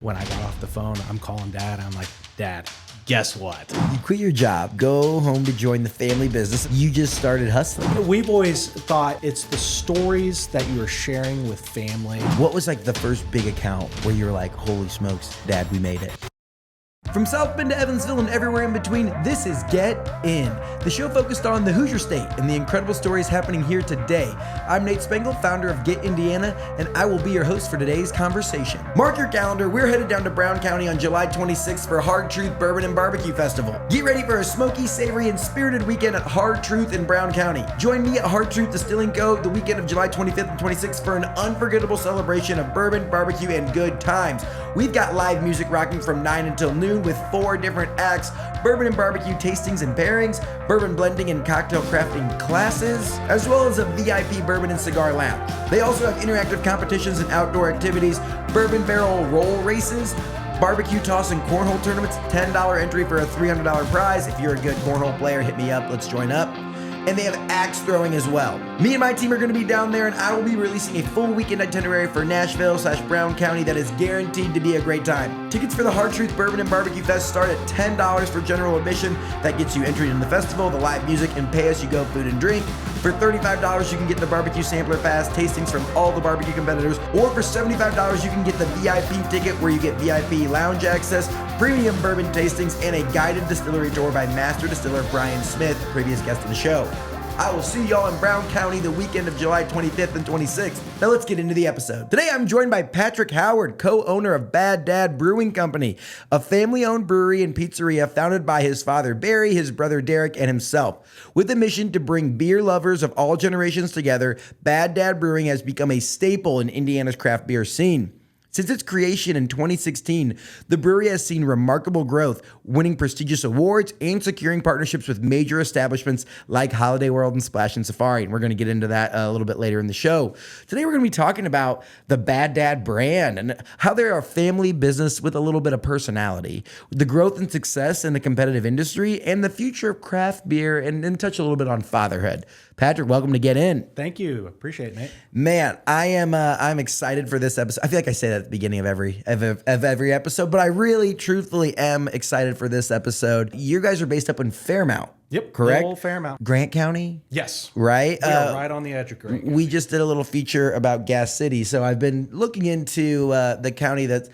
When I got off the phone, I'm calling Dad. I'm like, Dad, guess what? You quit your job, go home to join the family business. You just started hustling. We've always thought it's the stories that you are sharing with family. What was like the first big account where you were like, holy smokes, Dad, we made it? From South Bend to Evansville and everywhere in between, this is Get In, the show focused on the Hoosier State and the incredible stories happening here today. I'm Nate Spengel, founder of Get Indiana, and I will be your host for today's conversation. Mark your calendar, we're headed down to Brown County on July 26th for Hard Truth Bourbon and Barbecue Festival. Get ready for a smoky, savory, and spirited weekend at Hard Truth in Brown County. Join me at Hard Truth Distilling Co. the weekend of July 25th and 26th for an unforgettable celebration of bourbon, barbecue, and good times. We've got live music rocking from 9 until noon with 4 different acts, bourbon and barbecue tastings and pairings, bourbon blending and cocktail crafting classes, as well as a VIP bourbon and cigar lounge. They also have interactive competitions and outdoor activities, bourbon barrel roll races, barbecue toss and cornhole tournaments, $10 entry for a $300 prize. If you're a good cornhole player, hit me up, let's join up. And they have axe throwing as well. Me and my team are going to be down there, and I will be releasing a full weekend itinerary for Nashville/Brown County that is guaranteed to be a great time. Tickets for the Hard Truth Bourbon and Barbecue Fest start at $10 for general admission. That gets you entry in the festival, the live music, and pay-as-you-go food and drink. For $35, you can get the barbecue sampler pass, tastings from all the barbecue competitors, or for $75, you can get the VIP ticket where you get VIP lounge access, premium bourbon tastings, and a guided distillery tour by master distiller Brian Smith, previous guest of the show. I will see y'all in Brown County the weekend of July 25th and 26th. Now let's get into the episode. Today I'm joined by Patrick Howard, co-owner of Bad Dad Brewing Company, a family-owned brewery and pizzeria founded by his father Barry, his brother Derek, and himself. With a mission to bring beer lovers of all generations together, Bad Dad Brewing has become a staple in Indiana's craft beer scene. Since its creation in 2016, the brewery has seen remarkable growth, winning prestigious awards and securing partnerships with major establishments like Holiday World and Splash and Safari. And we're going to get into that a little bit later in the show. Today, we're going to be talking about the Bad Dad brand and how they're a family business with a little bit of personality, the growth and success in the competitive industry, and the future of craft beer, and then touch a little bit on fatherhood. Patrick, welcome to Get In. Thank you. Appreciate it, Nate. Man, I'm excited for this episode. I feel like I say that at the beginning of every episode, but I really, truthfully am excited for this episode. You guys are based up in Fairmount. Yep. Correct? Old Fairmount. Grant County? Yes. Right? We are right on the edge of Grant County. We just did a little feature about Gas City, so I've been looking into the county that's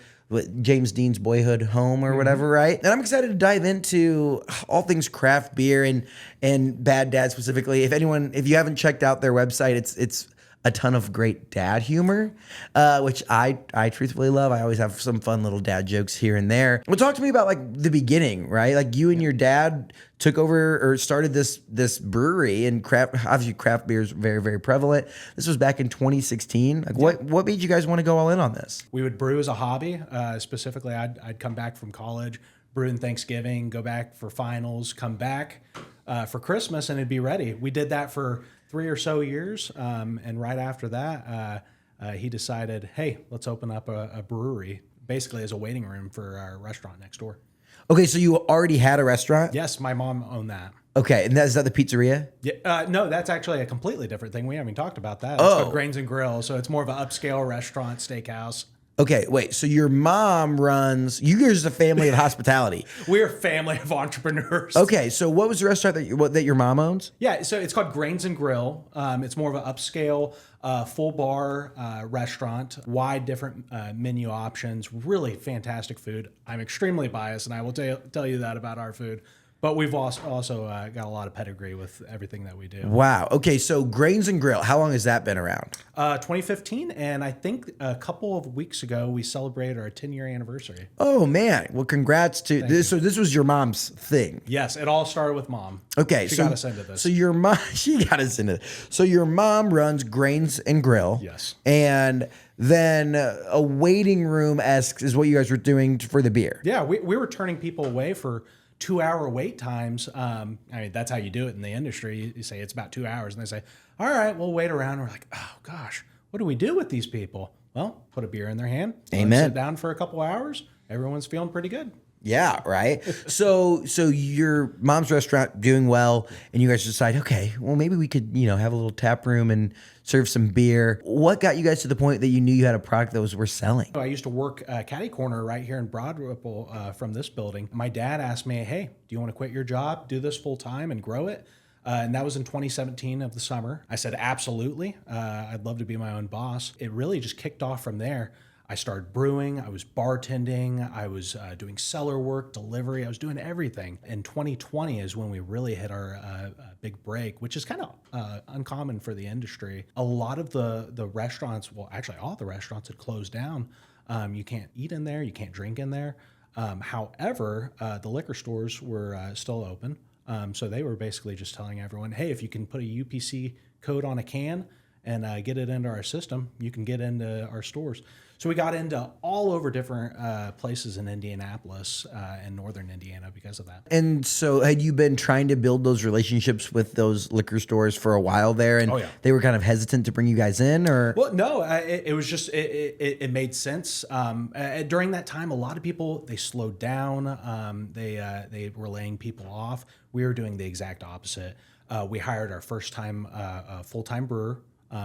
James Dean's boyhood home or whatever, right? And I'm excited to dive into all things craft beer and Bad Dad specifically. If you haven't checked out their website, it's a ton of great dad humor, which I truthfully love. I always have some fun little dad jokes here and there. Well, talk to me about like the beginning, right? Like you and your dad took over or started this brewery, and craft beer is very, very prevalent. This was back in 2016. Like what made you guys want to go all in on this? We would brew as a hobby. Specifically, I'd come back from college, brew in Thanksgiving, go back for finals, come back for Christmas, and it'd be ready. We did that for 3 or so years, and right after that, he decided, hey, let's open up a brewery, basically as a waiting room for our restaurant next door. Okay, so you already had a restaurant? Yes, my mom owned that. Okay, and is that the pizzeria? Yeah, no, that's actually a completely different thing. We haven't talked about that. It's called Grains and Grill, so it's more of an upscale restaurant, steakhouse. Okay, wait. So your mom runs. You guys are a family of hospitality. We're a family of entrepreneurs. Okay, so what was the restaurant that your mom owns? Yeah, so it's called Grains and Grill. It's more of an upscale, full bar restaurant, wide different menu options, really fantastic food. I'm extremely biased, and I will tell you that about our food. But we've also got a lot of pedigree with everything that we do. Wow. Okay, so Grains and Grill, how long has that been around? 2015, and I think a couple of weeks ago we celebrated our 10-year anniversary. Oh, man. Well, congrats to this. So this was your mom's thing. Yes, it all started with Mom. Okay, she got us into this. So your mom, she got us into this. So your mom runs Grains and Grill. Yes. And then a waiting room is what you guys were doing for the beer. Yeah, we were turning people away for 2-hour wait times. I mean, that's how you do it in the industry. You say it's about 2 hours, and they say, all right, we'll wait around. We're like, oh gosh, what do we do with these people? Well, put a beer in their hand. Amen. Sit down for a couple hours. Everyone's feeling pretty good. Yeah, right. So your mom's restaurant doing well, and you guys decide, okay, well maybe we could have a little tap room and serve some beer. What got you guys to the point that you knew you had a product that was worth selling? I used to work catty corner right here in Broad Ripple from this building. My dad asked me, "Hey, do you want to quit your job, do this full time, and grow it?" And that was in 2017 of the summer. I said, absolutely. I'd love to be my own boss. It really just kicked off from there. I started brewing, I was bartending, I was doing cellar work, delivery, I was doing everything. And 2020 is when we really hit our big break, which is kind of uncommon for the industry. A lot of the restaurants, well, actually all the restaurants had closed down. You can't eat in there, you can't drink in there. However, the liquor stores were still open. So they were basically just telling everyone, hey, if you can put a UPC code on a can and get it into our system, you can get into our stores. So we got into all over different places in Indianapolis and northern Indiana because of that. And so had you been trying to build those relationships with those liquor stores for a while there, and they were kind of hesitant to bring you guys in, or? Well, no, it was just, it made sense. During that time, a lot of people, they slowed down. They were laying people off. We were doing the exact opposite. We hired our first time full-time brewer,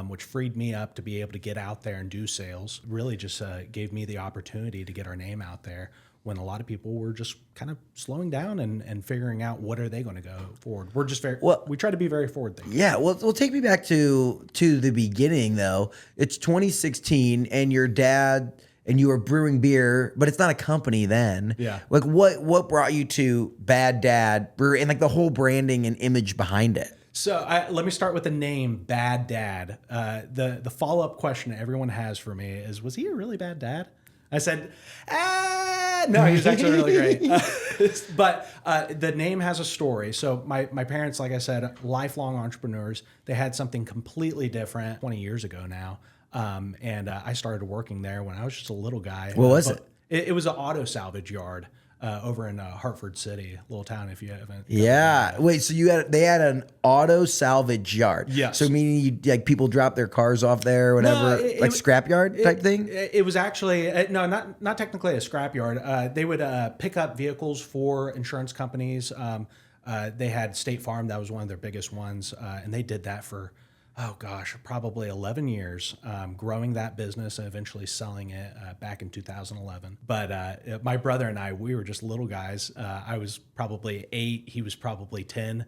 which freed me up to be able to get out there and do sales. Really just gave me the opportunity to get our name out there when a lot of people were just kind of slowing down and figuring out what are they going to go forward. We're just we try to be very forward thinking. Yeah, well, take me back to the beginning though. It's 2016 and your dad and you were brewing beer, but it's not a company then. Yeah. Like what brought you to Bad Dad Brewery and like the whole branding and image behind it? So let me start with the name Bad Dad. The follow-up question everyone has for me is, was he a really bad dad? I said, no, he was actually really great. But the name has a story. So my parents, like I said, lifelong entrepreneurs. They had something completely different 20 years ago now. And I started working there when I was just a little guy. What was it? It was an auto salvage yard. Over in Hartford City, little town, if you haven't. Yeah. Wait, so they had an auto salvage yard. Yes. So meaning like people drop their cars off there or whatever, like scrapyard type thing? It was actually, no, not technically a scrapyard. They would pick up vehicles for insurance companies. They had State Farm, that was one of their biggest ones. And they did that for, oh gosh, probably 11 years, growing that business and eventually selling it back in 2011. But my brother and I, we were just little guys. I was probably 8, he was probably 10,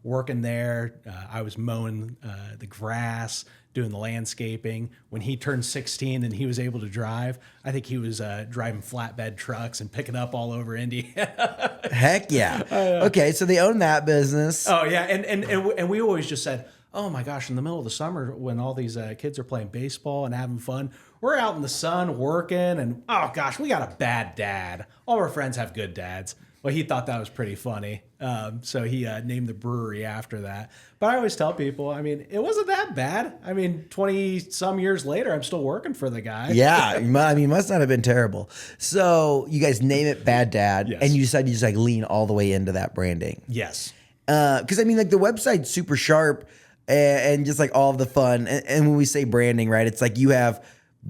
working there. I was mowing the grass, doing the landscaping. When he turned 16 and he was able to drive, I think he was driving flatbed trucks and picking up all over Indiana. Heck yeah. Okay, so they own that business. Oh yeah, and we always just said, oh my gosh, in the middle of the summer when all these kids are playing baseball and having fun, we're out in the sun working and, oh gosh, we got a bad dad. All our friends have good dads. Well, he thought that was pretty funny. So he named the brewery after that. But I always tell people, I mean, it wasn't that bad. I mean, 20 some years later, I'm still working for the guy. Yeah. I mean, it must not have been terrible. So you guys name it Bad Dad, Yes. and you decided you just like lean all the way into that branding. Yes. Because I mean, like the website's super sharp. And just like all of the fun. And when we say branding, right, it's like you have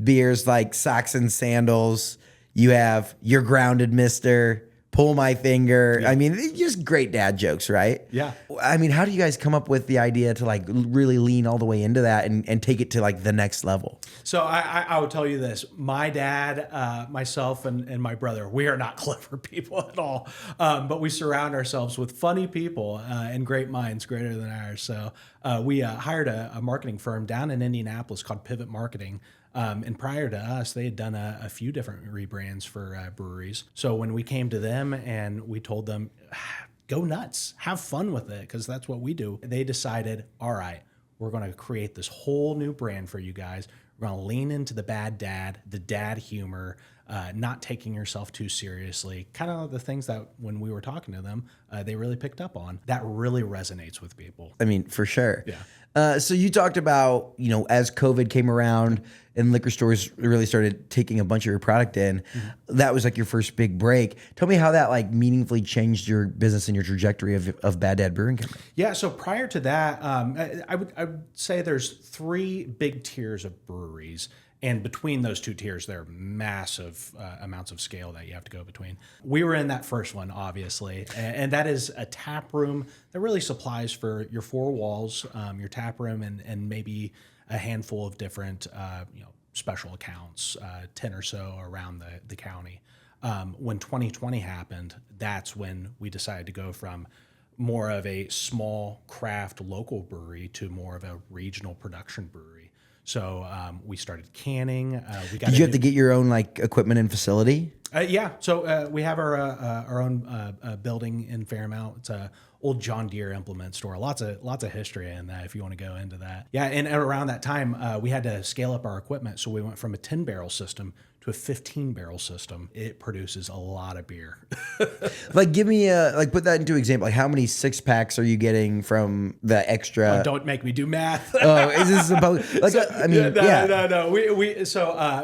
beers like Socks and Sandals. You have You're Grounded, Mister. Pull My Finger. Yeah. I mean, just great dad jokes, right? Yeah. I mean, how do you guys come up with the idea to like really lean all the way into that and take it to like the next level? So I will tell you this. My dad, myself, and my brother, we are not clever people at all. But we surround ourselves with funny people and great minds greater than ours. So we hired a marketing firm down in Indianapolis called Pivot Marketing. And prior to us, they had done a few different rebrands for breweries. So when we came to them and we told them, go nuts, have fun with it, because that's what we do, they decided, all right, we're going to create this whole new brand for you guys. We're going to lean into the bad dad, the dad humor, not taking yourself too seriously, kind of the things that when we were talking to them, they really picked up on. That really resonates with people. I mean, for sure. Yeah. So you talked about, as COVID came around and liquor stores really started taking a bunch of your product in, that was like your first big break. Tell me how that like meaningfully changed your business and your trajectory of Bad Dad Brewing Company. Yeah, so prior to that, I would say there's 3 big tiers of breweries. And between those two tiers, there are massive amounts of scale that you have to go between. We were in that first one, obviously, and that is a tap room that really supplies for your four walls, your tap room, and maybe a handful of different, special accounts, 10 or so around the county. When 2020 happened, that's when we decided to go from more of a small craft local brewery to more of a regional production brewery. So we started canning. Did you have to get your own like equipment and facility? Yeah. So we have our own building in Fairmount. It's a old John Deere implement store. Lots of history in that if you want to go into that. Yeah. And around that time, we had to scale up our equipment. So we went from a 10-barrel system to a 15-barrel system. It produces a lot of beer. Like, give me put that into example. Like, how many 6-packs are you getting from the extra? Oh, don't make me do math. Oh, is this supposed? Like, No.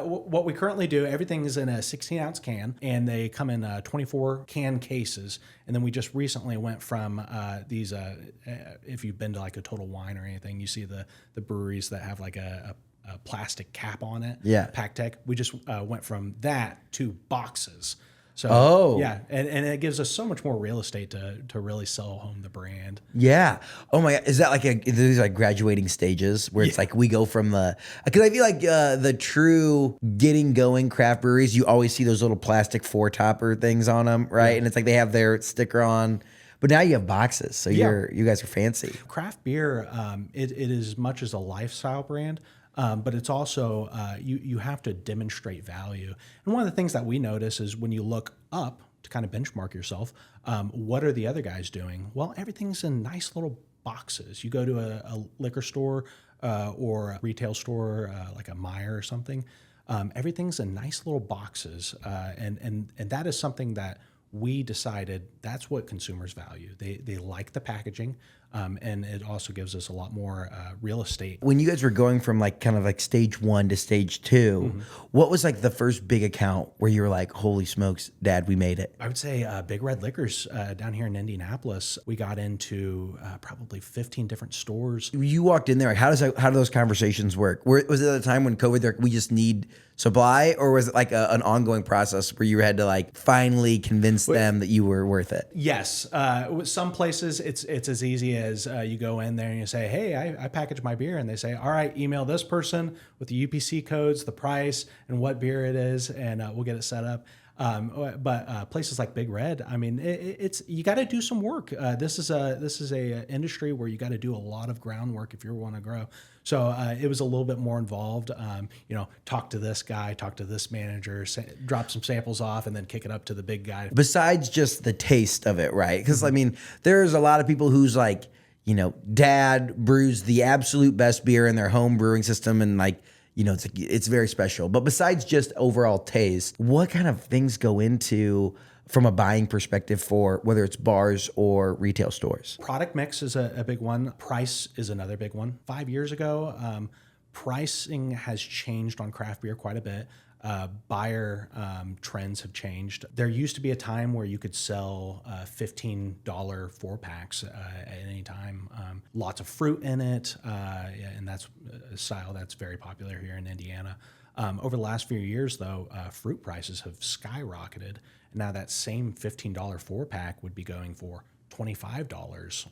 What we currently do, everything is in a 16-ounce can, and they come in 24 can cases. And then we just recently went from these. If you've been to like a Total Wine or anything, you see the breweries that have like a plastic cap on it. Yeah. Pack Tech. We just went from that to boxes. So yeah, and it gives us so much more real estate to really sell home the brand. Yeah. Oh my God. Is that like these like graduating stages where it's like we go from because I feel like the true getting going craft breweries, you always see those little plastic 4-topper things on them, right? Yeah. And it's like they have their sticker on. But now you have boxes, so you guys are fancy. Craft beer, it is as much as a lifestyle brand, but it's also you have to demonstrate value. And one of the things that we notice is when you look up to kind of benchmark yourself, what are the other guys doing? Well, everything's in nice little boxes. You go to a liquor store or a retail store like a Meijer or something. Everything's in nice little boxes, and that is something that we decided that's what consumers value. They like the packaging, and it also gives us a lot more real estate. When you guys were going from like kind of like stage 1 to stage 2, what was like the first big account where you were like, holy smokes, Dad, we made it? I would say Big Red Liquors down here in Indianapolis. We got into probably 15 different stores. You walked in there. Like, how do those conversations work? Was it at a time when COVID, we just need supply, or was it like an ongoing process where you had to like finally convince them that you were worth it? Yes. Some places it's as easy as you go in there and you say, hey, I package my beer, and they say, all right, email this person with the UPC codes, the price, and what beer it is, and we'll get it set up. But places like Big Red, I mean, it's you got to do some work. This is a industry where you got to do a lot of groundwork if you want to grow. So it was a little bit more involved. Talk to this guy, talk to this manager, drop some samples off, and then kick it up to the big guy. Besides just the taste of it, right? Because I mean, there's a lot of people who's like, Dad brews the absolute best beer in their home brewing system, and like, it's very special. But besides just overall taste, what kind of things go into from a buying perspective for whether it's bars or retail stores? Product mix is a big one. Price is another big one. 5 years ago, pricing has changed on craft beer quite a bit. Buyer trends have changed. There used to be a time where you could sell $15 4-packs at any time. Lots of fruit in it, and that's a style that's very popular here in Indiana. Over the last few years, though, fruit prices have skyrocketed. Now that same $15 4-pack would be going for $25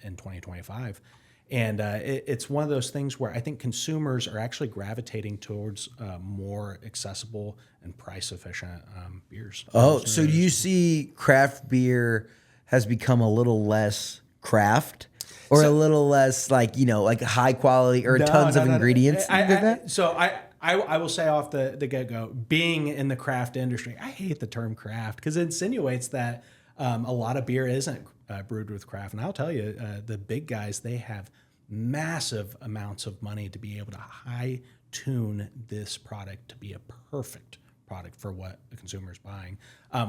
in 2025. And it's one of those things where I think consumers are actually gravitating towards more accessible and price-efficient beers. Oh, so do you see craft beer has become a little less craft, or a little less like high quality, or tons of ingredients? I will say off the get-go, being in the craft industry, I hate the term craft because it insinuates that a lot of beer isn't brewed with craft. And I'll tell you, the big guys, they have massive amounts of money to be able to high-tune this product to be a perfect product for what the consumer is buying.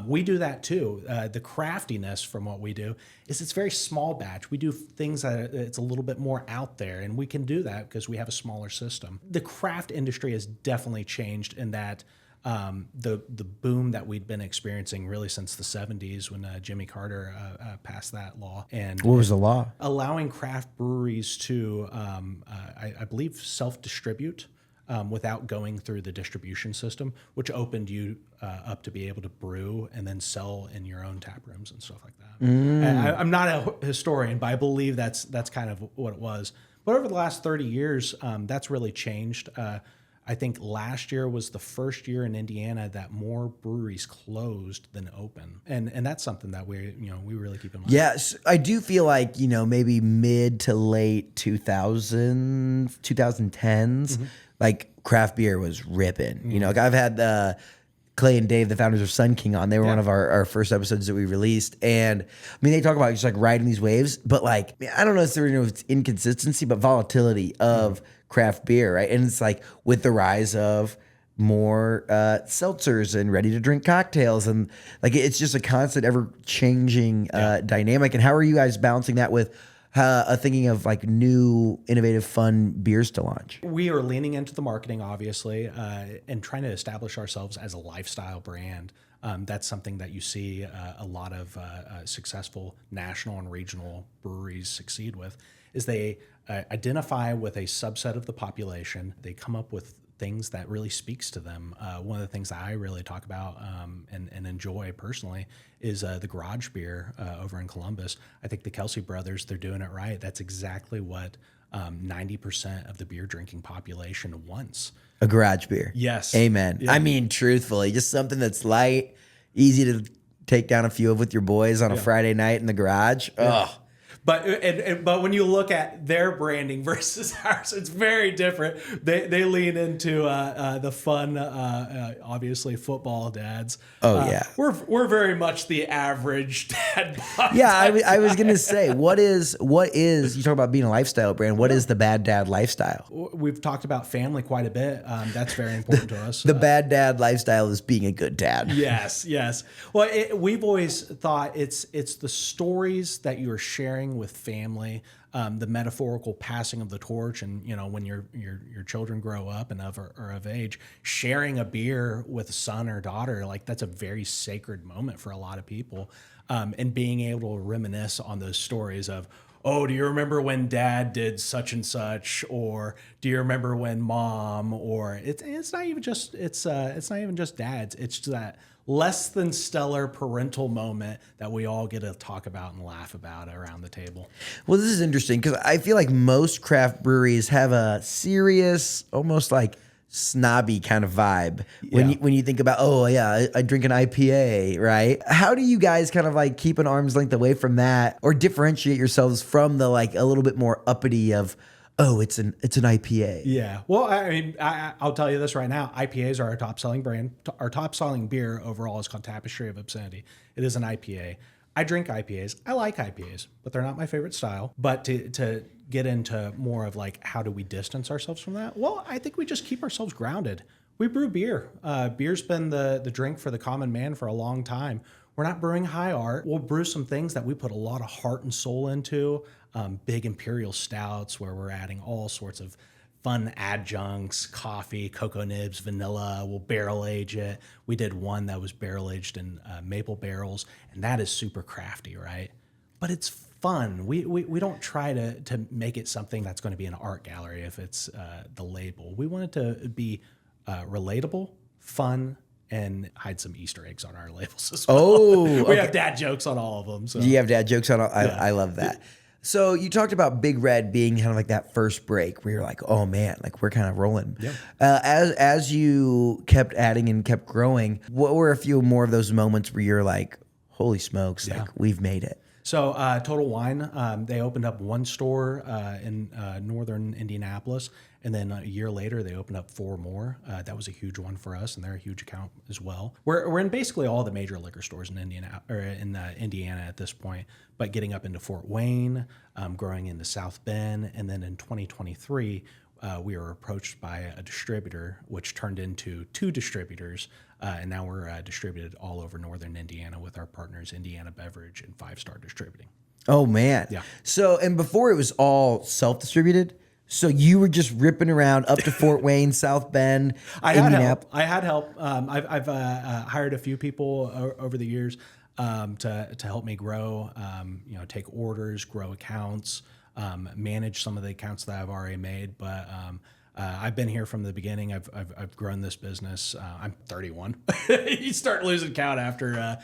We do that too. The craftiness from what we do is it's very small batch. We do things that it's a little bit more out there, and we can do that because we have a smaller system. The craft industry has definitely changed in that the boom that we'd been experiencing really since the 70s when Jimmy Carter passed that law. And what was the law? Allowing craft breweries to, I believe, self-distribute without going through the distribution system, which opened you up to be able to brew and then sell in your own tap rooms and stuff like that. And I'm not a historian, but I believe that's kind of what it was. But over the last 30 years, that's really changed. I think last year was the first year in Indiana that more breweries closed than open. And that's something that we really keep in mind. Yes, I do feel like, maybe mid to late 2010s, like craft beer was ripping. Like I've had Clay and Dave, the founders of Sun King, on. They were one of our first episodes that we released. And they talk about just like riding these waves, but like, I don't know if it's inconsistency, but volatility of craft beer, right? And it's like with the rise of more seltzers and ready to drink cocktails, and like it's just a constant ever changing dynamic. And how are you guys balancing that with thinking of like new innovative fun beers to launch? We are leaning into the marketing, obviously, and trying to establish ourselves as a lifestyle brand. That's something that you see a lot of successful national and regional breweries succeed with, is they identify with a subset of the population. They come up with things that really speaks to them. One of the things that I really talk about and enjoy personally is the garage beer over in Columbus. I think the Kelsey brothers, they're doing it right. That's exactly what 90% of the beer drinking population wants. A garage beer. Yes. Amen. Yeah. I mean, truthfully, just something that's light, easy to take down a few of with your boys on a Friday night in the garage. Yeah. But when you look at their branding versus ours, it's very different. They lean into the fun, obviously football dads. Oh yeah, we're very much the average dad. Yeah, I was gonna say, what is you talk about being a lifestyle brand? What is the bad dad lifestyle? We've talked about family quite a bit. That's very important to us. The bad dad lifestyle is being a good dad. Yes. Well, we've always thought it's the stories that you are sharing with family, the metaphorical passing of the torch, and when your children grow up and are of age, sharing a beer with a son or daughter, like that's a very sacred moment for a lot of people, and being able to reminisce on those stories of, oh, do you remember when dad did such and such, or do you remember when mom, or it's not even just dads, it's that less than stellar parental moment that we all get to talk about and laugh about around the table. Well, this is interesting because I feel like most craft breweries have a serious, almost like snobby kind of vibe when you think about, oh yeah, I drink an IPA, right? How do you guys kind of like keep an arm's length away from that, or differentiate yourselves from the like a little bit more uppity of, oh, it's an IPA? Yeah. Well, I mean, I'll tell you this right now. IPAs are our top selling brand. Our top selling beer overall is called Tapestry of Obscenity. It is an IPA. I drink IPAs. I like IPAs, but they're not my favorite style. But to get into more of like, how do we distance ourselves from that? Well, I think we just keep ourselves grounded. We brew beer. Beer's been the drink for the common man for a long time. We're not brewing high art. We'll brew some things that we put a lot of heart and soul into. Big imperial stouts where we're adding all sorts of fun adjuncts, coffee, cocoa nibs, vanilla. We'll barrel age it. We did one that was barrel aged in maple barrels, and that is super crafty, right? But it's fun. We don't try to make it something that's going to be an art gallery if it's the label. We want it to be relatable, fun, and hide some Easter eggs on our labels as well. Oh, we have dad jokes on all of them. So. Do you have dad jokes on all? I love that. So you talked about Big Red being kind of like that first break where you're like, oh man, like we're kind of rolling. Yeah. As you kept adding and kept growing, what were a few more of those moments where you're like, holy smokes, like we've made it? So Total Wine, they opened up one store in northern Indianapolis, and then a year later they opened up 4 more. That was a huge one for us, and they're a huge account as well. We're in basically all the major liquor stores in Indiana at this point, but getting up into Fort Wayne, growing into South Bend, and then in 2023 we were approached by a distributor, which turned into 2 distributors. And now we're distributed all over northern Indiana with our partners, Indiana Beverage and 5 Star Distributing. Oh, man. Yeah. So, and before it was all self-distributed, so you were just ripping around up to Fort Wayne, South Bend, Indianapolis. I had help. I've hired a few people over the years to help me grow, take orders, grow accounts, manage some of the accounts that I've already made. But I've been here from the beginning. I've grown this business. I'm 31. You start losing count after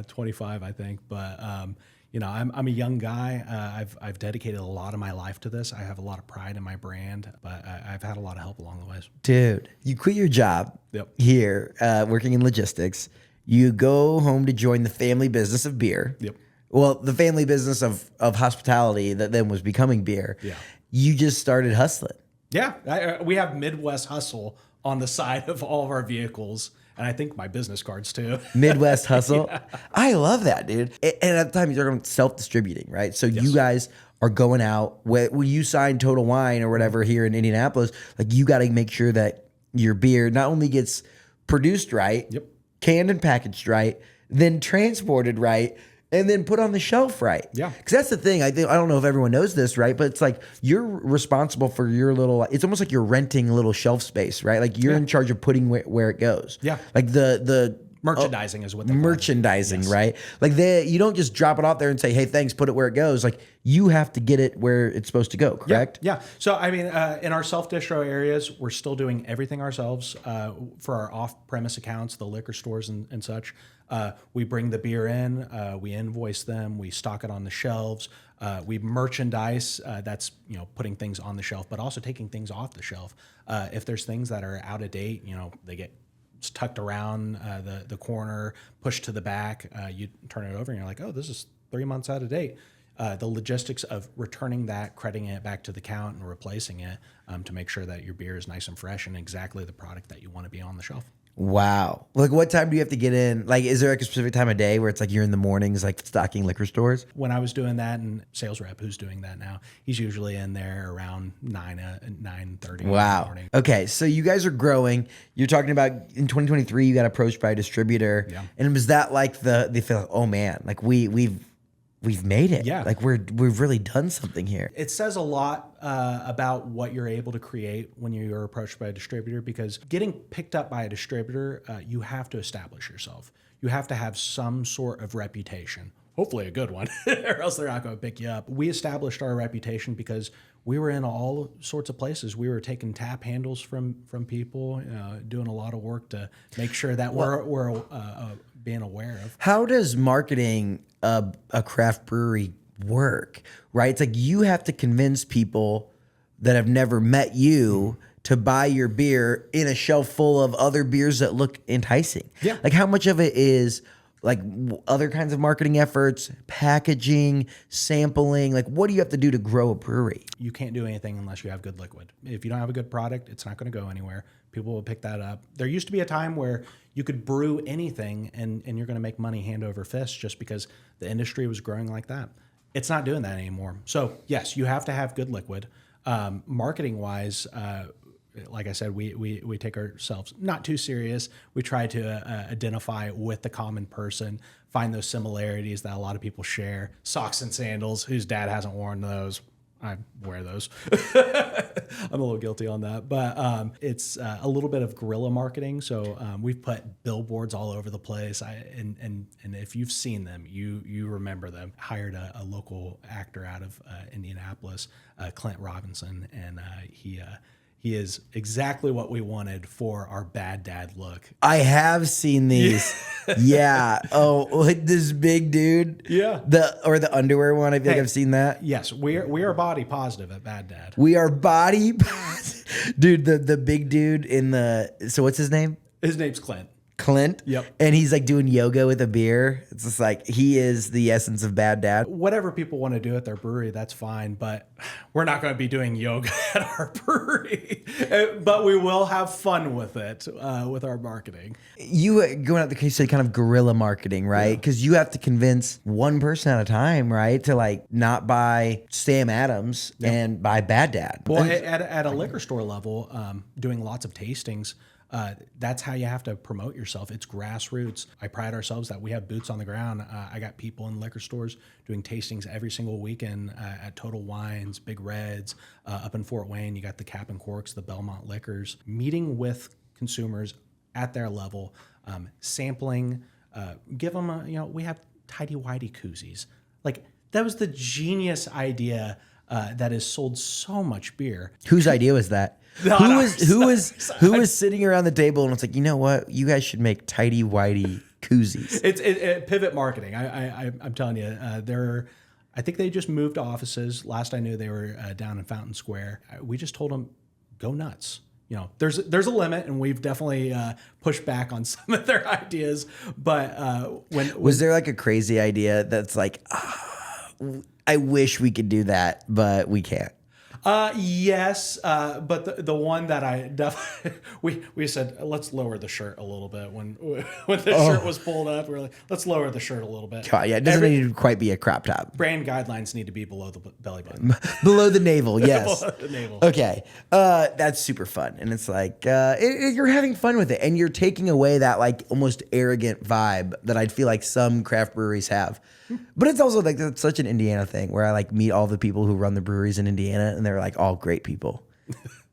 25, I think. But I'm a young guy. I've dedicated a lot of my life to this. I have a lot of pride in my brand, but I've had a lot of help along the ways. Dude, you quit your job here working in logistics. You go home to join the family business of beer. Yep. Well, the family business of hospitality that then was becoming beer. Yeah. You just started hustling. Yeah. We have Midwest Hustle on the side of all of our vehicles. And I think my business cards too. Midwest Hustle. Yeah. I love that, dude. And at the time, you're talking self-distributing, right? So you guys are going out. When you sign Total Wine or whatever here in Indianapolis, like you got to make sure that your beer not only gets produced right, canned and packaged right, then transported right, and then put on the shelf right. Yeah. Because that's the thing. I don't know if everyone knows this, right? But it's like you're responsible for your little, it's almost like you're renting a little shelf space, right? Like you're in charge of putting where it goes. Yeah. Like the merchandising is what they merchandising, right? Like you don't just drop it off there and say, hey, thanks, put it where it goes. Like you have to get it where it's supposed to go, correct? Yeah. So, I mean, in our self-distro areas, we're still doing everything ourselves for our off-premise accounts, the liquor stores and such. We bring the beer in, we invoice them, we stock it on the shelves, we merchandise, that's, putting things on the shelf, but also taking things off the shelf. If there's things that are out of date, they get tucked around the corner, pushed to the back, you turn it over and you're like, oh, this is 3 months out of date. The logistics of returning that, crediting it back to the count and replacing it to make sure that your beer is nice and fresh and exactly the product that you want to be on the shelf. Wow. Like what time do you have to get in? Like, is there like a specific time of day where it's like you're in the mornings, like stocking liquor stores? When I was doing that, and sales rep who's doing that now, he's usually in there around 9:30 in the morning. Okay. So you guys are growing. You're talking about in 2023, you got approached by a distributor. Yeah. And was that like they feel like, oh man, like we've made it. Yeah. Like we've really done something here. It says a lot about what you're able to create when you're approached by a distributor, because getting picked up by a distributor, you have to establish yourself. You have to have some sort of reputation, hopefully a good one, or else they're not going to pick you up. We established our reputation because we were in all sorts of places. We were taking tap handles from people, doing a lot of work to make sure that we're being aware of. How does marketing a craft brewery work, right? It's like you have to convince people that have never met you to buy your beer in a shelf full of other beers that look enticing. Yeah. Like how much of it is like other kinds of marketing efforts, packaging, sampling? Like what do you have to do to grow a brewery? You can't do anything unless you have good liquid. If you don't have a good product, it's not going to go anywhere. People will pick that up. There used to be a time where you could brew anything and you're going to make money hand over fist just because the industry was growing like that. It's not doing that anymore. So yes, you have to have good liquid. Marketing wise, like I said, we take ourselves not too serious. We try to identify with the common person, find those similarities that a lot of people share. Socks and sandals, whose dad hasn't worn those. I wear those. I'm a little guilty on that, but it's a little bit of guerrilla marketing. So we've put billboards all over the place. And if you've seen them, you remember them. Hired a local actor out of Indianapolis, Clint Robinson, and he is exactly what we wanted for our bad dad look. I have seen these. Yeah. Oh, like this big dude. Yeah. The underwear one. I feel like I've seen that. Yes, we are body positive at Bad Dad. We are body positive. Dude, the big dude in so what's his name? His name's Clint. Clint. Yep. And he's like doing yoga with a beer. It's just like he is the essence of Bad Dad. Whatever people want to do at their brewery, that's fine. But we're not going to be doing yoga at our brewery. But we will have fun with it, with our marketing. You going out the case, say kind of guerrilla marketing, right? Because you have to convince one person at a time, right, to like not buy Sam Adams and buy Bad Dad. Well, at a liquor store level, doing lots of tastings. That's how you have to promote yourself. It's grassroots. I pride ourselves that we have boots on the ground. I got people in liquor stores doing tastings every single weekend at Total Wines, Big Reds, up in Fort Wayne. You got the Cap and Corks, the Belmont Liquors, meeting with consumers at their level, sampling, give them we have tidy-whitey koozies. Like that was the genius idea that has sold so much beer. Whose idea was that? No, Who was sitting around the table and it's like, you know what? You guys should make tighty whitey koozies. It's pivot marketing. I'm telling you, I think they just moved offices. Last I knew, they were down in Fountain Square. We just told them, go nuts. You know, there's a limit, and we've definitely pushed back on some of their ideas. But when was there like a crazy idea that's like, I wish we could do that, but we can't? Yes, but the one that I definitely we said, let's lower the shirt a little bit when the shirt was pulled up. We were like, let's lower the shirt a little bit. God, yeah, it doesn't need to quite be a crop top. Brand guidelines need to be below the belly button. Below the navel, yes. Below the navel. Okay, that's super fun, and it's like you're having fun with it, and you're taking away that like almost arrogant vibe that I feel like some craft breweries have. But it's also like it's such an Indiana thing where I like meet all the people who run the breweries in Indiana, and they're like all great people.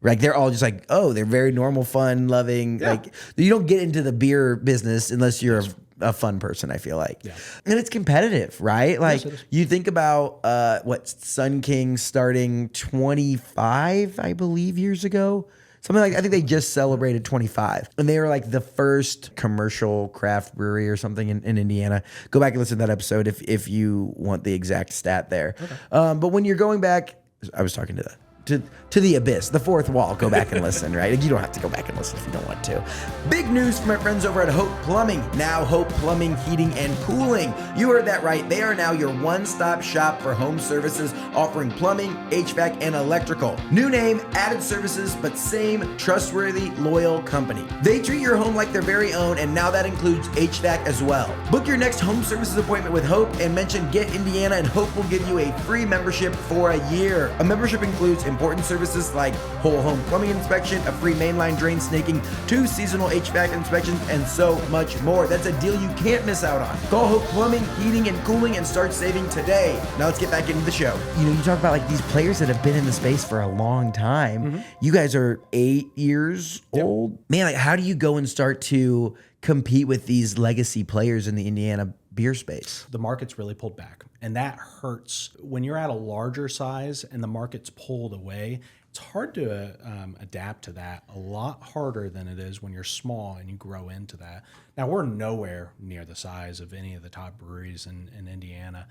Like they're all just like, oh, they're very normal, fun, loving. Yeah. Like you don't get into the beer business unless you're a fun person, I feel like. Yeah. And it's competitive, right? Like you think about what Sun King starting 25, I believe, years ago. Something like, I think they just celebrated 25. And they were like the first commercial craft brewery or something in Indiana. Go back and listen to that episode if you want the exact stat there. Okay. But when you're going back, I was talking to the abyss, the fourth wall. Go back and listen, right? You don't have to go back and listen if you don't want to. Big news from our friends over at Hope Plumbing. Now Hope Plumbing, Heating, and Cooling. You heard that right. They are now your one-stop shop for home services, offering plumbing, HVAC, and electrical. New name, added services, but same trustworthy, loyal company. They treat your home like their very own, and now that includes HVAC as well. Book your next home services appointment with Hope and mention Get Indiana, and Hope will give you a free membership for a year. A membership includes important services like whole home plumbing inspection, a free mainline drain snaking, 2 seasonal HVAC inspections, and so much more. That's a deal you can't miss out on. Call Hope Plumbing, Heating, and Cooling and start saving today. Now let's get back into the show. You know, you talk about like these players that have been in the space for a long time. Mm-hmm. You guys are 8 years old. Man, like how do you go and start to compete with these legacy players in the Indiana beer space? The market's really pulled back, and that hurts. When you're at a larger size and the market's pulled away, it's hard to adapt to that, a lot harder than it is when you're small and you grow into that. Now, we're nowhere near the size of any of the top breweries in Indiana.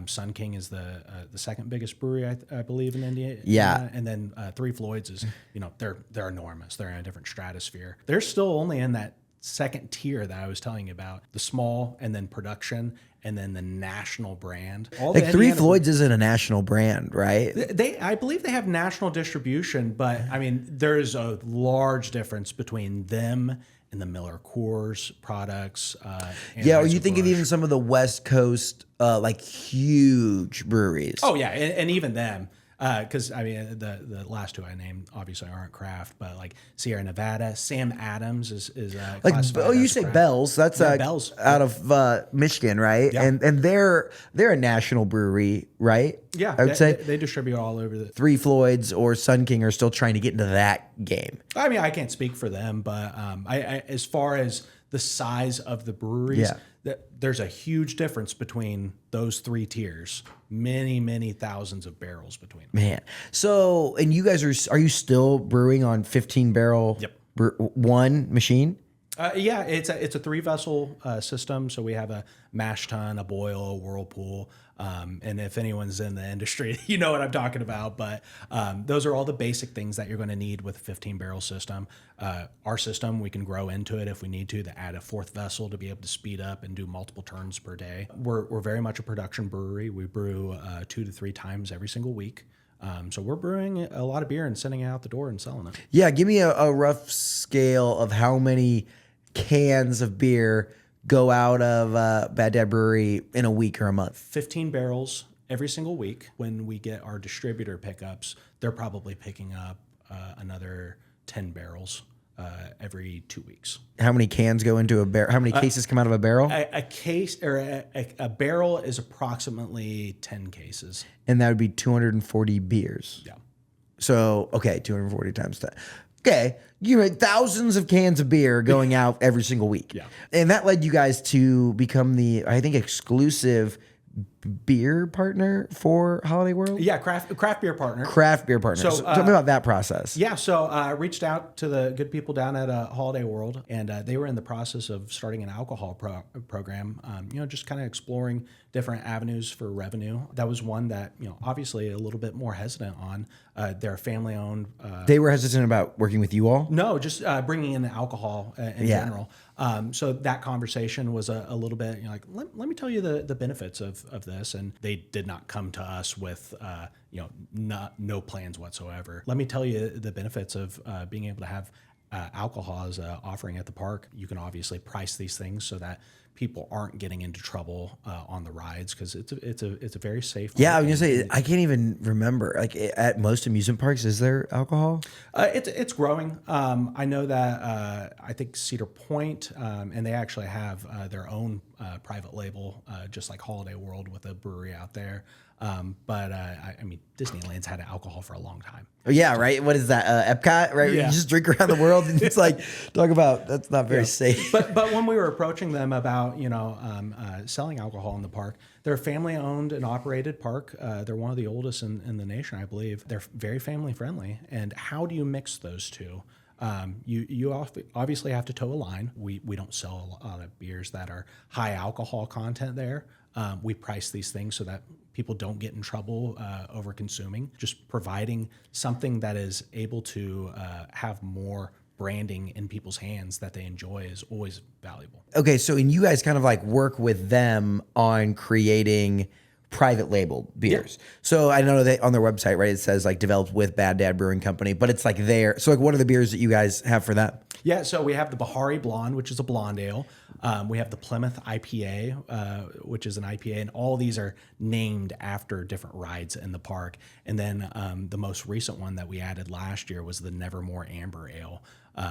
Sun King is the second biggest brewery, I believe, in Indiana. Yeah. And then Three Floyds is, they're enormous. They're in a different stratosphere. They're still only in that second tier that I was telling you about, the small and then production and then the national brand. Like Three Floyds isn't a national brand, right? I believe they have national distribution, but I mean, there's a large difference between them and the Miller Coors products. Yeah, or you think of even some of the West Coast, like huge breweries. Oh yeah, and even them. Because I mean the last two I named obviously aren't craft, but like Sierra Nevada, Sam Adams is like you say craft. Bell's, that's Bell's out of Michigan, right? Yeah. And they're a national brewery, right? Yeah, I would say they distribute all over the. Three Floyds or Sun King are still trying to get into that game. I mean, I can't speak for them, but I as far as the size of the breweries, there's a huge difference between those three tiers. Many thousands of barrels between them. Man. So, and you guys are you still brewing on 15 barrel one machine? Yeah, it's a 3-vessel system. So we have a mash tun, a boil, a whirlpool. And if anyone's in the industry, you know what I'm talking about. But those are all the basic things that you're going to need with a 15-barrel system. Our system, we can grow into it if we need to add a 4th vessel to be able to speed up and do multiple turns per day. We're very much a production brewery. We brew 2 to 3 times every single week. So we're brewing a lot of beer and sending it out the door and selling it. Yeah, give me a rough scale of how many cans of beer go out of Bad Dad Brewery in a week or a month. 15 barrels every single week. When we get our distributor pickups, they're probably picking up another 10 barrels every 2 weeks. How many cans go into a barrel? How many cases come out of a barrel? A case or a barrel is approximately 10 cases. And that would be 240 beers. Yeah. So, okay, 240 times 10. Okay, you had thousands of cans of beer going out every single week. Yeah. And that led you guys to become the, I think, exclusive beer partner for Holiday World? Yeah, craft beer partner. Craft beer partner. So tell me about that process. Yeah, so I reached out to the good people down at Holiday World, and they were in the process of starting an alcohol program, just kind of exploring different avenues for revenue. That was one that, obviously a little bit more hesitant on. They're family-owned. They were hesitant about working with you all? No, just bringing in alcohol in general. So that conversation was a little bit, let me tell you the benefits of this. And they did not come to us with, no plans whatsoever. Let me tell you the benefits of being able to have alcohol as an offering at the park. You can obviously price these things so that people aren't getting into trouble on the rides, because it's a very safe. Yeah, I was gonna say I can't even remember. Like at most amusement parks, is there alcohol? It's growing. I know that I think Cedar Point, and they actually have their own private label, just like Holiday World with a brewery out there. But I mean, Disneyland's had alcohol for a long time. Oh, yeah, right. What is that? Epcot, right? Yeah. You just drink around the world, and it's like talk about that's not very safe. But when we were approaching them about selling alcohol in the park, they're a family-owned and operated park. They're one of the oldest in the nation, I believe. They're very family-friendly. And how do you mix those two? You obviously have to toe a line. We don't sell a lot of beers that are high alcohol content there. We price these things so that people don't get in trouble over consuming. Just providing something that is able to have more branding in people's hands that they enjoy is always valuable. Okay, so and you guys kind of like work with them on creating private label beers. Yeah. So I know that on their website, right, it says like developed with Bad Dad Brewing Company, but it's like there. So like what are the beers that you guys have for that? Yeah, so we have the Bahari Blonde, which is a blonde ale. We have the Plymouth IPA, which is an IPA, and all these are named after different rides in the park. And then the most recent one that we added last year was the Nevermore Amber Ale,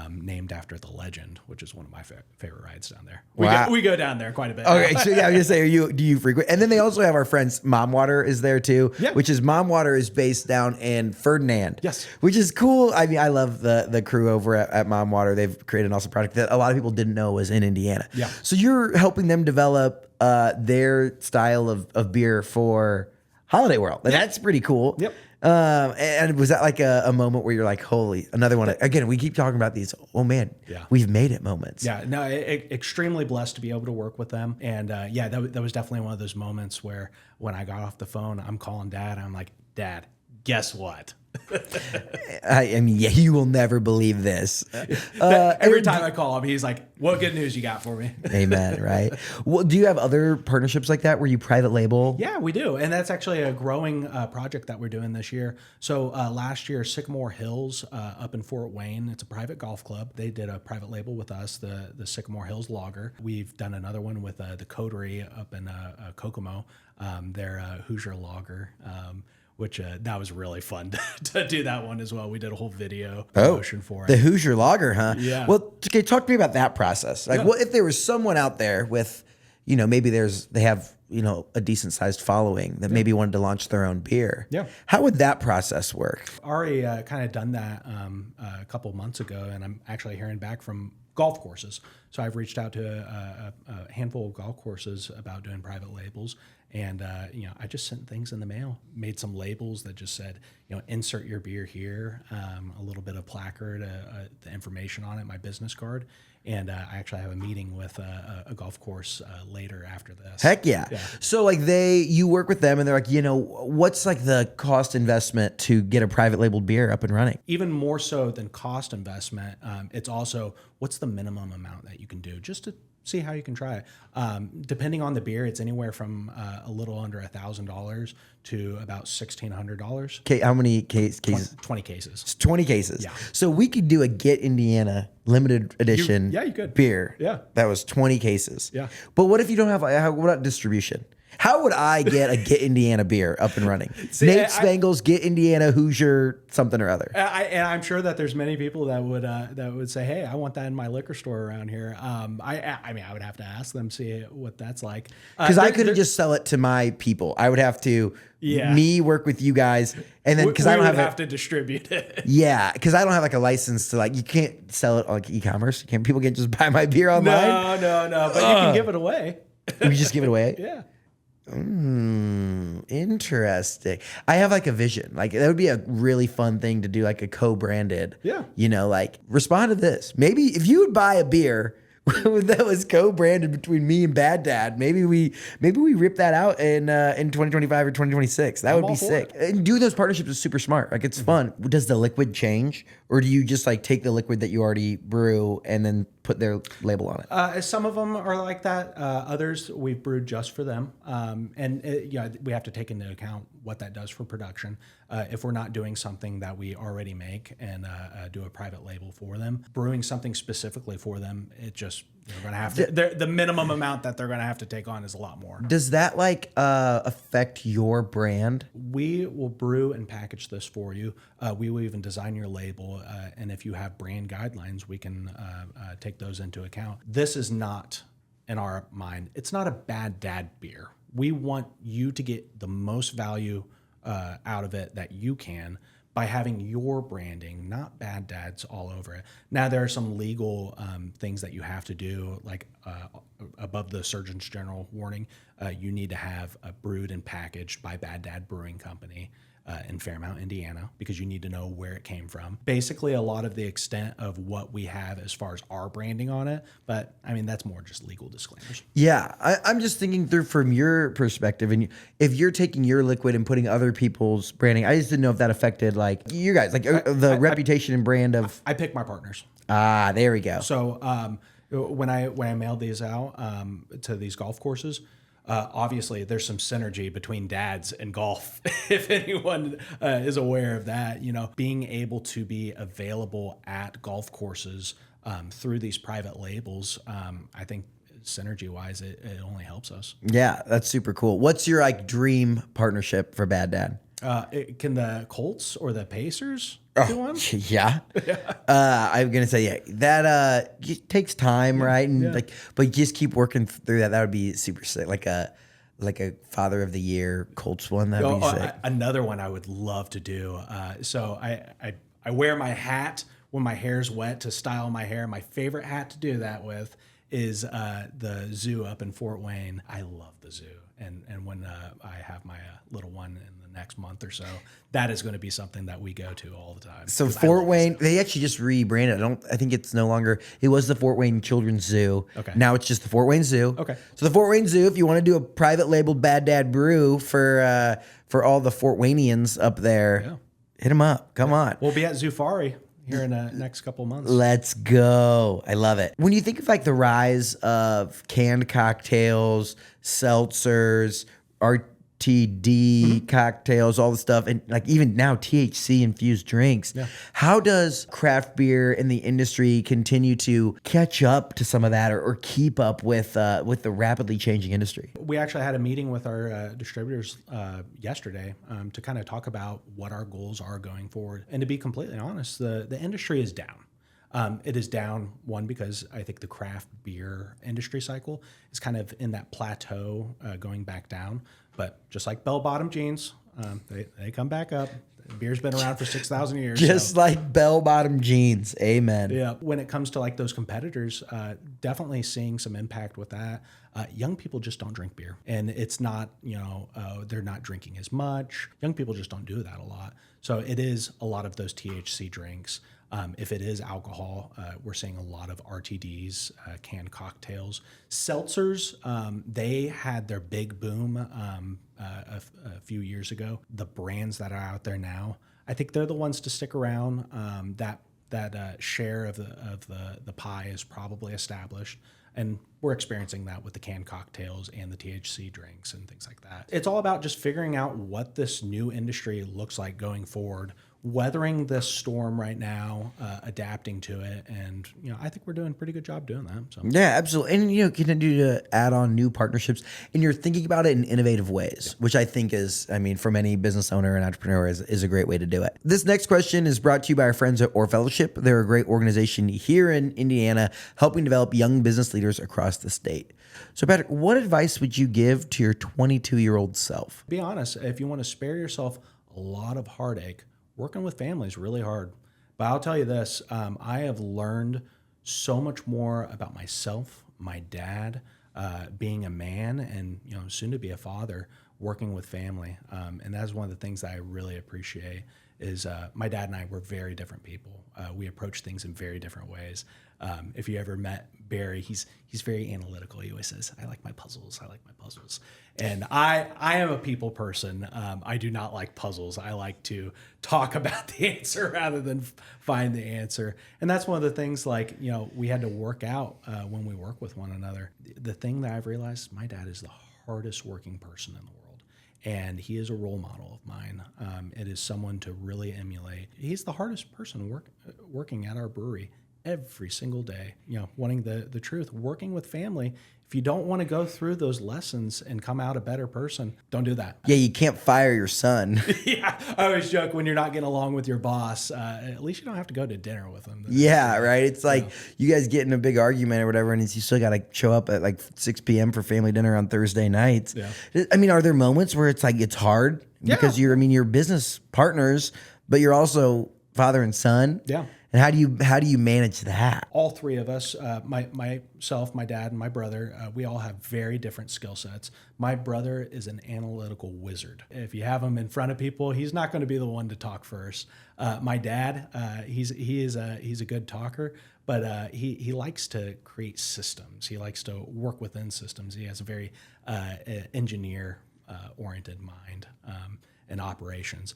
named after the legend, which is one of my favorite rides down there. We go down there quite a bit. Okay, so yeah, I was gonna say, do you frequent? And then they also have our friends Mom Water is there too, which is Mom Water is based down in Ferdinand. Yes, which is cool. I mean, I love the crew over at Mom Water. They've created an awesome product that a lot of people didn't know was in Indiana. Yeah. So you're helping them develop their style of beer for Holiday World. And that's pretty cool. Yep. And was that like a moment where you're like, holy, another one? Again, we keep talking about these, oh man, we've made it moments. Yeah, no, extremely blessed to be able to work with them. And that was definitely one of those moments where when I got off the phone, I'm calling Dad. I'm like, Dad, guess what? I mean, yeah, you will never believe this. Every time I call him, he's like, what good news you got for me? Amen, right? Well, do you have other partnerships like that where you private label? Yeah, we do. And that's actually a growing project that we're doing this year. So last year, Sycamore Hills up in Fort Wayne, it's a private golf club. They did a private label with us, the Sycamore Hills Lager. We've done another one with the Coterie up in Kokomo, their Hoosier Lager. Which that was really fun to do that one as well. We did a whole video promotion for it. The Hoosier Lager, huh? Yeah. Well, okay, talk to me about that process. Like, what if there was someone out there with, maybe they have, a decent sized following that maybe wanted to launch their own beer. Yeah. How would that process work? Already kind of done that a couple of months ago, and I'm actually hearing back from golf courses. So I've reached out to a handful of golf courses about doing private labels. And, I just sent things in the mail, made some labels that just said, insert your beer here, a little bit of placard, the information on it, my business card. And I actually have a meeting with a golf course later after this. Heck yeah. So like you work with them and they're like, what's like the cost investment to get a private labeled beer up and running? Even more so than cost investment, it's also what's the minimum amount that you can do just to see how you can try it. Depending on the beer, it's anywhere from a little under $1,000 to about $1,600. Okay, how many cases? 20 cases. It's 20 cases. Yeah. So we could do a Get Indiana limited edition you could. beer. Yeah. That was 20 what Yeah. But what if you don't have, what about distribution? How would I get a Get Indiana beer up and running? See, Nate Spangles, Get Indiana, Hoosier, something or other. And I'm sure that there's many people that would say, "Hey, I want that in my liquor store around here." I mean, I would have to ask them, see what that's like. Because I couldn't just sell it to my people. I would have to me work with you guys, and then because I don't have to distribute it. Yeah, because I don't have like a license to you can't sell it on like e-commerce. People can't just buy my beer online. No, but you can give it away. We just give it away. Yeah. Interesting. I have like a vision. Like that would be a really fun thing to do, like a co-branded. Yeah. Like respond to this. Maybe if you would buy a beer that was co-branded between me and Bad Dad, maybe we rip that out in 2025 or 2026. That would be sick. And doing those partnerships is super smart. Like it's fun. Does the liquid change, or do you just like take the liquid that you already brew and then put their label on it? Some of them are like that. Others we've brewed just for them, we have to take into account what that does for production. If we're not doing something that we already make and do a private label for them, brewing something specifically for them, they're going to have to. The minimum amount that they're going to have to take on is a lot more. Does that like affect your brand? We will brew and package this for you. We will even design your label, and if you have brand guidelines, we can take those into account. This is not, in our mind, it's not a Bad Dad beer. We want you to get the most value out of it that you can by having your branding, not Bad Dad's all over it. Now, there are some legal things that you have to do, like above the Surgeon's General warning, you need to have brewed and packaged by Bad Dad Brewing Company in Fairmount, Indiana, because you need to know where it came from. Basically, a lot of the extent of what we have as far as our branding on it, but I mean, that's more just legal disclaimers. Yeah, I'm just thinking through from your perspective, and if you're taking your liquid and putting other people's branding, I just didn't know if that affected like you guys, like the reputation and brand of. I pick my partners. There we go. So when I mailed these out to these golf courses, obviously there's some synergy between dads and golf. If anyone is aware of that, being able to be available at golf courses through these private labels, I think synergy wise, it only helps us. Yeah, that's super cool. What's your like dream partnership for Bad Dad? Can the Colts or the Pacers do one? Yeah. I'm gonna say that it takes time, right? And but just keep working through that. That would be super sick. Like a Father of the Year Colts one. That'd be sick. Another one I would love to do. So I wear my hat when my hair's wet to style my hair. My favorite hat to do that with is the zoo up in Fort Wayne. I love the zoo. And when I have my little one in the next month or so, that is going to be something that we go to all the time. So Fort Wayne, they actually just rebranded. I think it's no longer. It was the Fort Wayne Children's Zoo. Okay. Now it's just the Fort Wayne Zoo. Okay. So the Fort Wayne Zoo, if you want to do a private labeled Bad Dad brew for all the Fort Waynians up there, hit them up. Come on. We'll be at Zoofari here in the next couple of months. Let's go. I love it. When you think of like the rise of canned cocktails, seltzers, RTD cocktails, all the stuff, and like even now THC infused drinks, how does craft beer in the industry continue to catch up to some of that or keep up with the rapidly changing industry? We actually had a meeting with our distributors yesterday to kind of talk about what our goals are going forward. And to be completely honest, the industry is down. It is down, one, because I think the craft beer industry cycle is kind of in that plateau going back down. But just like bell-bottom jeans, they come back up. Beer's been around for 6,000 years. Just like bell-bottom jeans. Amen. Yeah. When it comes to like those competitors, definitely seeing some impact with that. Young people just don't drink beer. And it's not, they're not drinking as much. Young people just don't do that a lot. So it is a lot of those THC drinks. If it is alcohol, we're seeing a lot of RTDs, canned cocktails. Seltzers, they had their big boom a few years ago. The brands that are out there now, I think they're the ones to stick around. That share of the pie is probably established. And we're experiencing that with the canned cocktails and the THC drinks and things like that. It's all about just figuring out what this new industry looks like going forward, weathering this storm right now, adapting to it. And, I think we're doing a pretty good job doing that. So. Yeah, absolutely. And, continue to add on new partnerships. And you're thinking about it in innovative ways, which I think is, for any business owner and entrepreneur is a great way to do it. This next question is brought to you by our friends at Or Fellowship. They're a great organization here in Indiana, helping develop young business leaders across the state. So, Patrick, what advice would you give to your 22-year-old self? Be honest. If you want to spare yourself a lot of heartache, working with family is really hard. But I'll tell you this, I have learned so much more about myself, my dad, being a man and, soon to be a father, working with family. And that's one of the things that I really appreciate is my dad and I were very different people. We approach things in very different ways. If you ever met Barry, he's very analytical. He always says, I like my puzzles. And I am a people person. I do not like puzzles. I like to talk about the answer rather than find the answer. And that's one of the things we had to work out when we work with one another. The thing that I've realized, my dad is the hardest working person in the world. And he is a role model of mine. It is someone to really emulate. He's the hardest person working at our brewery every single day, wanting the truth, working with family. If you don't want to go through those lessons and come out a better person, don't do that. Yeah, you can't fire your son. Yeah, I always joke when you're not getting along with your boss, at least you don't have to go to dinner with him. Yeah, right. It's like you guys get in a big argument or whatever, and you still got to show up at like 6 p.m. for family dinner on Thursday nights. Yeah. I mean, are there moments where it's like it's hard because you're business partners, but you're also father and son? Yeah. And how do you manage that? All three of us, myself, my dad, and my brother, we all have very different skill sets. My brother is an analytical wizard. If you have him in front of people, he's not going to be the one to talk first. My dad, he's a good talker, but he likes to create systems. He likes to work within systems. He has a very engineer oriented mind. And operations.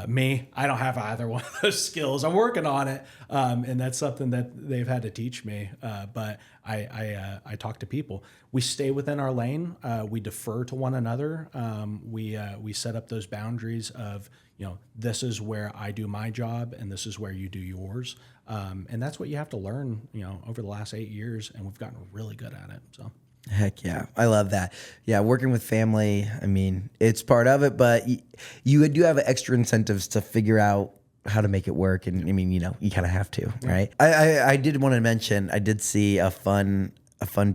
Me, I don't have either one of those skills. I'm working on it, and that's something that they've had to teach me. But I talk to people. We stay within our lane. We defer to one another. We set up those boundaries of this is where I do my job, and this is where you do yours. And that's what you have to learn over the last 8 years, and we've gotten really good at it. So. Heck yeah. I love that. Yeah. Working with family, I mean, it's part of it, but you do have extra incentives to figure out how to make it work. And I mean, you kind of have to, right? I did want to mention, I did see a fun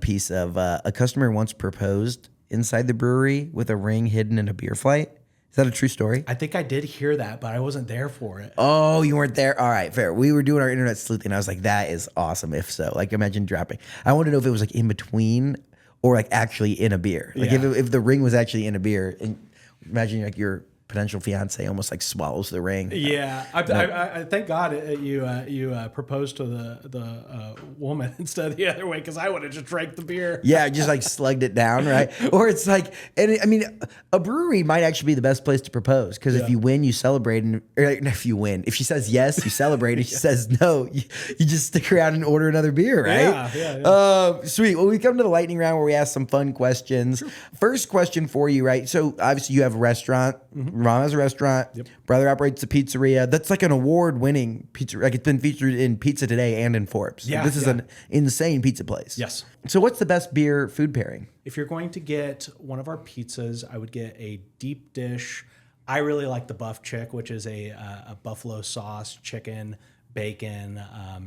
piece of a customer once proposed inside the brewery with a ring hidden in a beer flight. Is that a true story? I think I did hear that, but I wasn't there for it. Oh, you weren't there? All right, fair. We were doing our internet sleuthing. I was like, that is awesome. If so, like imagine dropping. I want to know if it was like in between or like actually in a beer. Like if the ring was actually in a beer, and imagine like your potential fiance almost like swallows the ring. Yeah, I thank God you proposed to the woman instead of the other way, because I would have just drank the beer. Yeah, just like slugged it down, right? Or it's like, and I mean, a brewery might actually be the best place to propose, because if you win, you celebrate, and if she says yes, you celebrate. If she says no, you just stick around and order another beer, right? Yeah. Sweet. Well, we come to the lightning round where we ask some fun questions. Sure. First question for you, right? So obviously you have a restaurant. Mm-hmm. Ron has a restaurant. Yep. Brother operates a pizzeria. That's like an award-winning pizza. Like it's been featured in Pizza Today and in Forbes. Yeah, this is an insane pizza place. Yes. So what's the best beer food pairing? If you're going to get one of our pizzas, I would get a deep dish. I really like the Buff Chick, which is a buffalo sauce, chicken, bacon,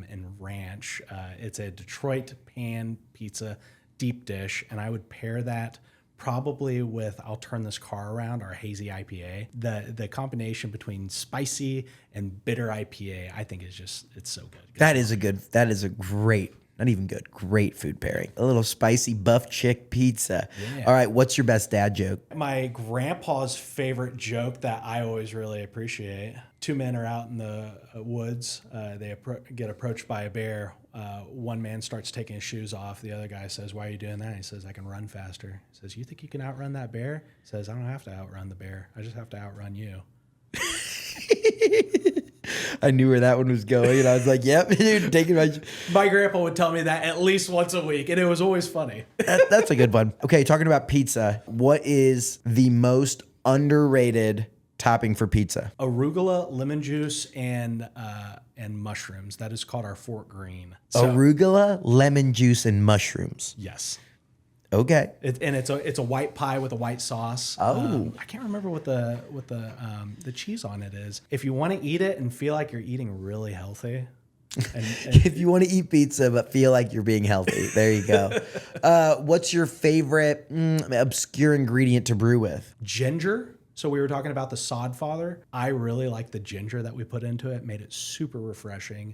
and ranch. It's a Detroit pan pizza deep dish, and I would pair that probably with, I'll turn this car around, our hazy IPA. The combination between spicy and bitter IPA, I think it's so good. That is a great, not even good, great food pairing. A little spicy Buff Chick pizza. Yeah. All right, what's your best dad joke? My grandpa's favorite joke that I always really appreciate. Two men are out in the woods. They get approached by a bear. One man starts taking his shoes off. The other guy says, "Why are you doing that?" He says, "I can run faster." He says, "You think you can outrun that bear?" He says, "I don't have to outrun the bear. I just have to outrun you." I knew where that one was going, and I was like, "Yep, dude, taking my grandpa would tell me that at least once a week, and it was always funny." That's a good one. Okay, talking about pizza, what is the most underrated topping for pizza? Arugula, lemon juice, and mushrooms. That is called our Fort Greene. So, arugula, lemon juice, and mushrooms. Yes. Okay. It's a white pie with a white sauce. Oh. I can't remember what the cheese on it is. If you want to eat it and feel like you're eating really healthy. And if you want to eat pizza but feel like you're being healthy, there you go. What's your favorite obscure ingredient to brew with? Ginger. So we were talking about the Sod Father. I really like the ginger that we put into it. Made it super refreshing,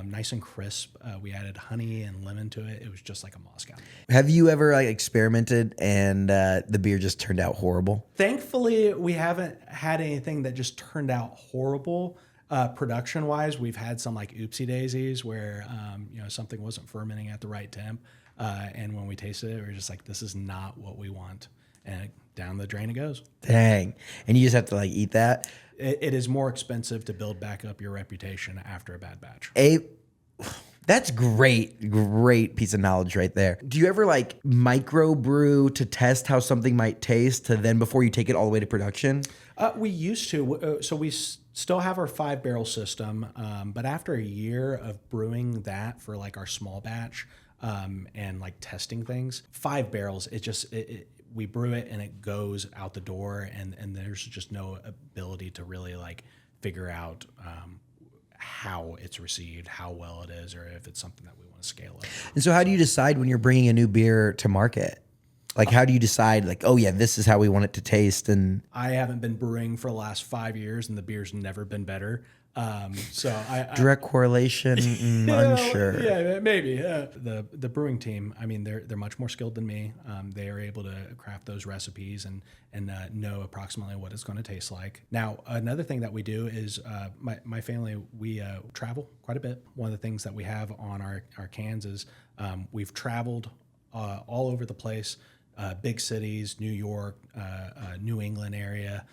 nice and crisp. We added honey and lemon to it. It was just like a Moscow. Have you ever like experimented and the beer just turned out horrible? Thankfully, we haven't had anything that just turned out horrible. Production wise, we've had some like oopsie daisies where something wasn't fermenting at the right temp, and when we tasted it, we were just like, this is not what we want, and down the drain it goes. Dang. And you just have to like eat that? It is more expensive to build back up your reputation after a bad batch. That's great piece of knowledge right there. Do you ever like micro brew to test how something might taste to then before you take it all the way to production? We used to. So we still have our 5-barrel system, but after a year of brewing that for like our small batch and like testing things, 5 barrels, we brew it and it goes out the door, and there's just no ability to really like figure out how it's received, how well it is, or if it's something that we want to scale up. And so how do you decide when you're bringing a new beer to market? Like, how do you decide, like, oh, yeah, this is how we want it to taste? And I haven't been brewing for the last 5 years, and the beer's never been better. So direct correlation, unsure. Yeah, maybe. The brewing team, I mean, they're much more skilled than me. They are able to craft those recipes and know approximately what it's going to taste like. Now, another thing that we do is my family, we travel quite a bit. One of the things that we have on our cans is we've traveled all over the place, big cities, New York, New England area,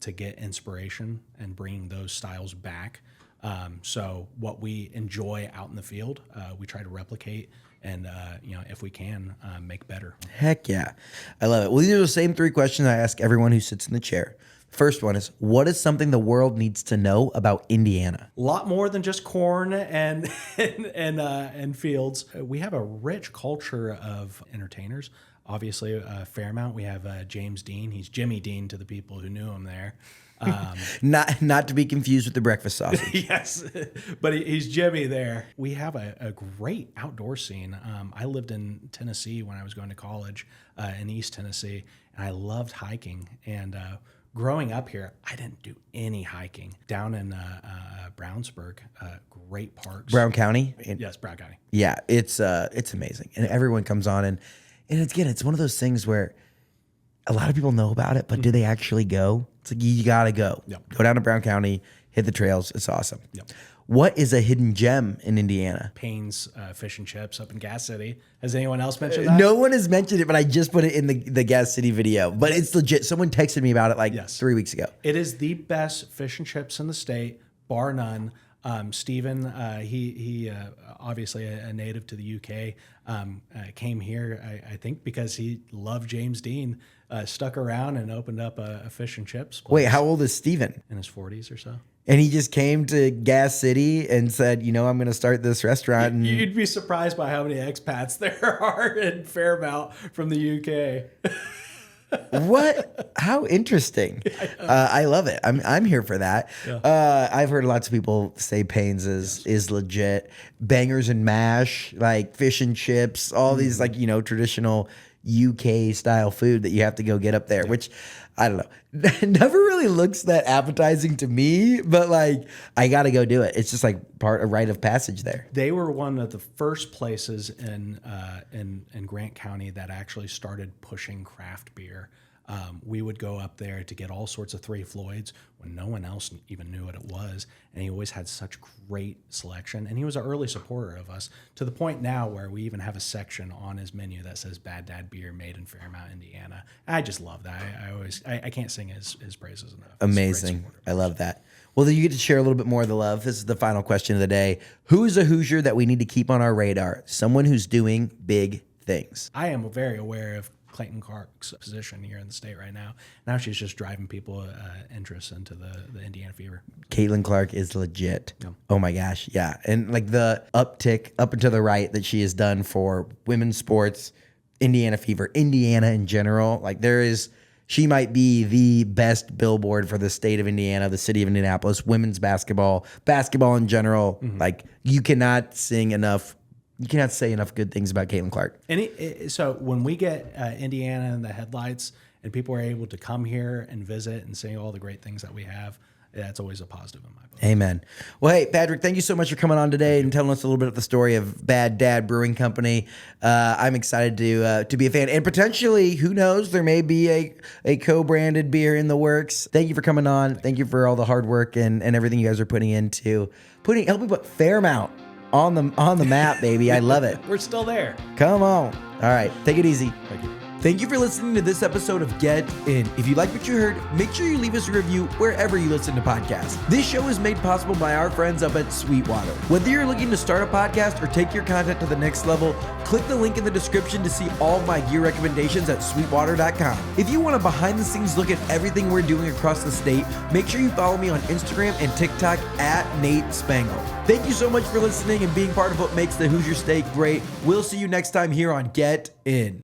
to get inspiration and bring those styles back. So what we enjoy out in the field, we try to replicate and, if we can, make better. Heck yeah. I love it. Well, these are the same 3 questions I ask everyone who sits in the chair. First one is, what is something the world needs to know about Indiana? A lot more than just corn and fields. We have a rich culture of entertainers. Obviously, Fairmount, we have James Dean. He's Jimmy Dean to the people who knew him there. Not to be confused with the breakfast sausage. Yes, but he's Jimmy there. We have a great outdoor scene. I lived in Tennessee when I was going to college in East Tennessee, and I loved hiking. And growing up here, I didn't do any hiking. Down in Brownsburg, great parks. Brown County? Yes, Brown County. Yeah, it's amazing. And everyone comes on and again, it's one of those things where a lot of people know about it, but do they actually go? It's like, you got to go. Yep. Go down to Brown County, hit the trails. It's awesome. Yep. What is a hidden gem in Indiana? Payne's Fish and Chips up in Gas City. Has anyone else mentioned that? No one has mentioned it, but I just put it in the Gas City video. But it's legit. Someone texted me about it like 3 weeks ago. It is the best fish and chips in the state, bar none. Stephen, he obviously a native to the UK, came here, I think, because he loved James Dean, stuck around and opened up a fish and chips place. Wait, how old is Stephen? In his 40s or so. And he just came to Gas City and said, I'm going to start this restaurant. And you'd be surprised by how many expats there are in Fairmount from the UK. What? How interesting. I love it. I'm here for that. Yeah. I've heard lots of people say Payne's is legit. Bangers and mash, like fish and chips, all these like, traditional UK style food that you have to go get up there, which I don't know. Never really looks that appetizing to me, but like I got to go do it. It's just like a rite of passage there. They were one of the first places in Grant County that actually started pushing craft beer. We would go up there to get all sorts of Three Floyds when no one else even knew what it was. And he always had such great selection. And he was an early supporter of us, to the point now where we even have a section on his menu that says Bad Dad Beer made in Fairmount, Indiana. I just love that. I can't sing his praises enough. Amazing. I love that. Well, then you get to share a little bit more of the love. This is the final question of the day. Who is a Hoosier that we need to keep on our radar? Someone who's doing big things. I am very aware of Clayton Clark's position here in the state right now. Now she's just driving people interest into the Indiana Fever. Caitlin Clark is legit. Yeah. Oh my gosh, yeah. And like the uptick up and to the right that she has done for women's sports, Indiana Fever, Indiana in general. Like she might be the best billboard for the state of Indiana, the city of Indianapolis, women's basketball in general. Mm-hmm. Like you cannot sing enough You cannot say enough good things about Caitlin Clark. So when we get Indiana in the headlights and people are able to come here and visit and see all the great things that we have, that's always a positive in my book. Amen. Well, hey, Patrick, thank you so much for coming on today and telling us a little bit of the story of Bad Dad Brewing Company. I'm excited to be a fan. And potentially, who knows, there may be a co-branded beer in the works. Thank you for coming on. Thank you for all the hard work and everything you guys are putting into helping put Fairmount on the map, baby. I love it. We're still there. Come on. All right. Take it easy. Thank you. Thank you for listening to this episode of Get In. If you like what you heard, make sure you leave us a review wherever you listen to podcasts. This show is made possible by our friends up at Sweetwater. Whether you're looking to start a podcast or take your content to the next level, click the link in the description to see all of my gear recommendations at sweetwater.com. If you want a behind-the-scenes look at everything we're doing across the state, make sure you follow me on Instagram and TikTok at Nate Spangle. Thank you so much for listening and being part of what makes the Hoosier State great. We'll see you next time here on Get In.